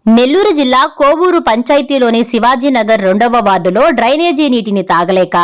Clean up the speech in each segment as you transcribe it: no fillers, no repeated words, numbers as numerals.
నెల్లూరు జిల్లా కోవూరు పంచాయతీలోని శివాజీనగర్ 2వ వార్డులో డ్రైనేజీ నీటిని తాగలేక,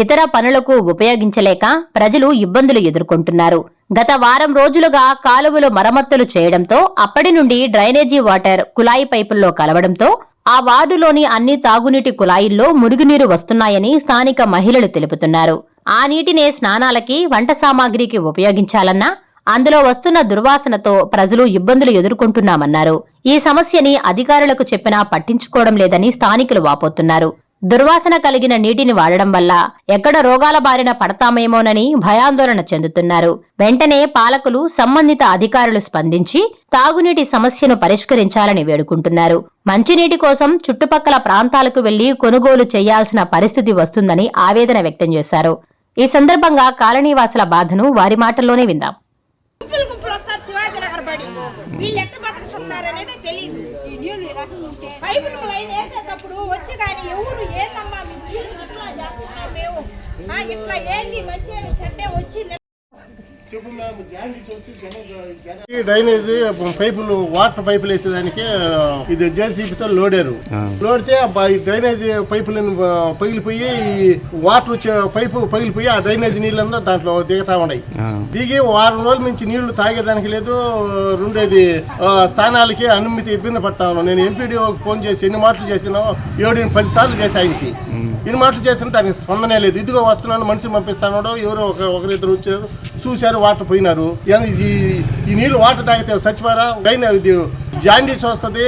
ఇతర పనులకు ఉపయోగించలేక ప్రజలు ఇబ్బందులు ఎదుర్కొంటున్నారు. గత వారం రోజులుగా కాలువలు మరమ్మతులు చేయడంతో అప్పటి నుండి డ్రైనేజీ వాటర్ కుళాయి పైపుల్లో కలవడంతో ఆ వార్డులోని అన్ని తాగునీటి కుళాయిల్లో మురుగునీరు వస్తున్నాయని స్థానిక మహిళలు తెలుపుతున్నారు. ఆ నీటినే స్నానాలకి, వంట సామాగ్రికి ఉపయోగించాలన్నా అందులో వస్తున్న దుర్వాసనతో ప్రజలు ఇబ్బందులు ఎదుర్కొంటున్నామన్నారు. ఈ సమస్యని అధికారులకు చెప్పినా పట్టించుకోవడం లేదని స్థానికులు వాపోతున్నారు. దుర్వాసన కలిగిన నీటిని వాడడం వల్ల ఎక్కడ రోగాల బారిన పడతామేమోనని భయాందోళన చెందుతున్నారు. వెంటనే పాలకులు, సంబంధిత అధికారులు స్పందించి తాగునీటి సమస్యను పరిష్కరించాలని వేడుకుంటున్నారు. మంచినీటి కోసం చుట్టుపక్కల ప్రాంతాలకు వెళ్లి కొనుగోలు చేయాల్సిన పరిస్థితి వస్తుందని ఆవేదన వ్యక్తం చేశారు. ఈ సందర్భంగా కాలనీవాసుల బాధను వారి మాటల్లోనే విందాం. వీళ్ళు ఎట్ట బతుకుతున్నారనేది తెలియదు. పైపులు లైన్ వేసేటప్పుడు వచ్చి కానీ ఎవరు ఏందమ్మా ఇట్లా చేస్తున్నాం మేము, ఇట్లా ఏంది మంచి చెడ్డే వచ్చి డ్రైనేజ్ పైపులు, వాటర్ పైపులు వేసేదానికి ఇది జేసీబీతో లోడారు. లోడితే డ్రైనేజ్ పైపులను పగిలిపోయి వాటర్ వచ్చే పైపు పగిలిపోయి ఆ డ్రైనేజ్ నీళ్ళంతా దాంట్లో దిగుతా ఉన్నాయి. దిగి వారం రోజుల నుంచి నీళ్లు తాగేదానికి లేదు. రెండేది స్థానాలకి అనుమతి ఇబ్బంది పడతా ఉన్నాం. నేను ఎంపీడీఓకి ఫోన్ చేసి ఎన్ని మాటలు చేసినా 7-10 సార్లు చేసి ఆయనకి ఎన్ని మాటలు చేసినా దానికి స్పందనే లేదు. ఇదిగో వస్తున్నాను, మనిషిని పంపిస్తాను, ఎవరో ఒకరిద్దరు వచ్చారు, చూశారు, వాటర్ పోయినారు. ఈ నీళ్లు వాటర్ తాగితే చచ్చిపోరా, ఇది జాండీస్ వస్తుంది,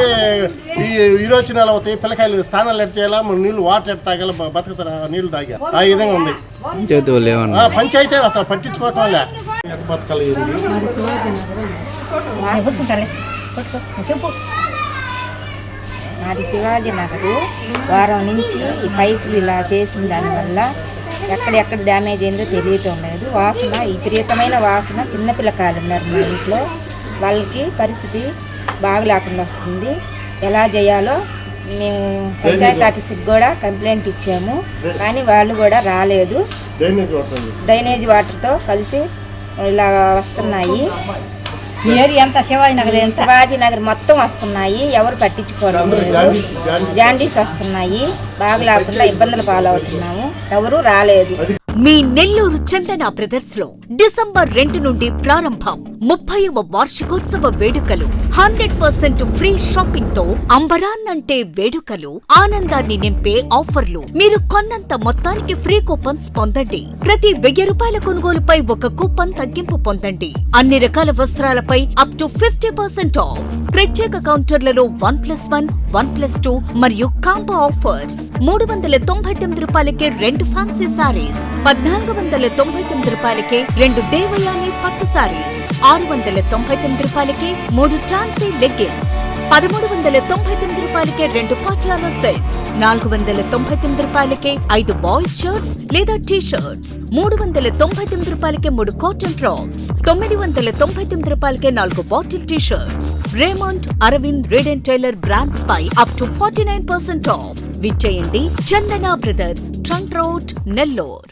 ఈ విరోచనాలు అవుతాయి, పిల్లకాయలు స్నానాలు ఎట్ చేయాలా, నీళ్లు వాటర్ ఎట్ తాగాల, బతుకుతారా నీళ్లు తాగా. ఆ విధంగా ఉంది. పంచాయతీ అసలు పట్టించుకోవటం లే. నాది శివాజీనగర్. వారం నుంచి ఈ పైపులు ఇలా చేసిన దానివల్ల ఎక్కడెక్కడ డ్యామేజ్ అయిందో తెలియటం లేదు. వాసన, విపరీతమైన వాసన. చిన్నపిల్లకాయలు ఉన్నారు మా ఇంట్లో, వాళ్ళకి పరిస్థితి బాగలేకుండా వస్తుంది. ఎలా చేయాలో మేము పంచాయతీ ఆఫీస్కి కూడా కంప్లైంట్ ఇచ్చాము, కానీ వాళ్ళు కూడా రాలేదు. డ్రైనేజ్ వాటర్తో కలిసి ఇలా వస్తున్నాయి. శివాజీనగర్ మొత్తం వస్తున్నాయి, ఎవరు పట్టించుకోవడం లేదు. జాండీస్ వస్తున్నాయి, బాగలేకుండా ఇబ్బందులు పాలవుతున్నాము, ఎవరు రాలేదు. మీ నెల్లూరు చందన బ్రదర్స్ లో డిసెంబర్ 2 నుండి ప్రారంభం 30వ వార్షికోత్సవ వేడుకలు. 100% ఫ్రీ షాపింగ్ తో అంబరాన్నంటే వేడుకలు, ఆనందాన్ని నింపే ఆఫర్లు. మీరు కొన్నంత మొత్తానికి ఫ్రీ కూపన్స్ పొందండి. ప్రతి 1000 రూపాయల కొనుగోలుపై ఒక కూపన్ తగ్గింపు పొందండి. అన్ని రకాల వస్త్రాలపై అప్ టు 50% ఆఫ్. ప్రత్యేక కౌంటర్లలో 1+1, 1+2 మరియు కాంబో ఆఫర్స్. 399 రూపాయలకే 2 ఫ్యాన్సీ సారీస్, 1499 రూపాయలకే 2 దేవయాని పట్టు సారీస్, 699 రూపాయలకే 3 టాన్సీ లెగ్గిన్స్, 1399 రూపాయలకే 2 పటియాలా సెట్స్, 499 రూపాయలకే 5 బాయ్స్ షర్ట్స్ లేదా టీ షర్ట్స్, 399 రూపాయలకే 3 కాటన్ ఫ్రాక్స్, 999 రూపాయలకే 4 bottle T shirts. Raymond, Arvind, Reid and Taylor brands పై అప్ టు 49% ఆఫ్. విచ్చేయండి Chandana brothers, trunk road, Nellore.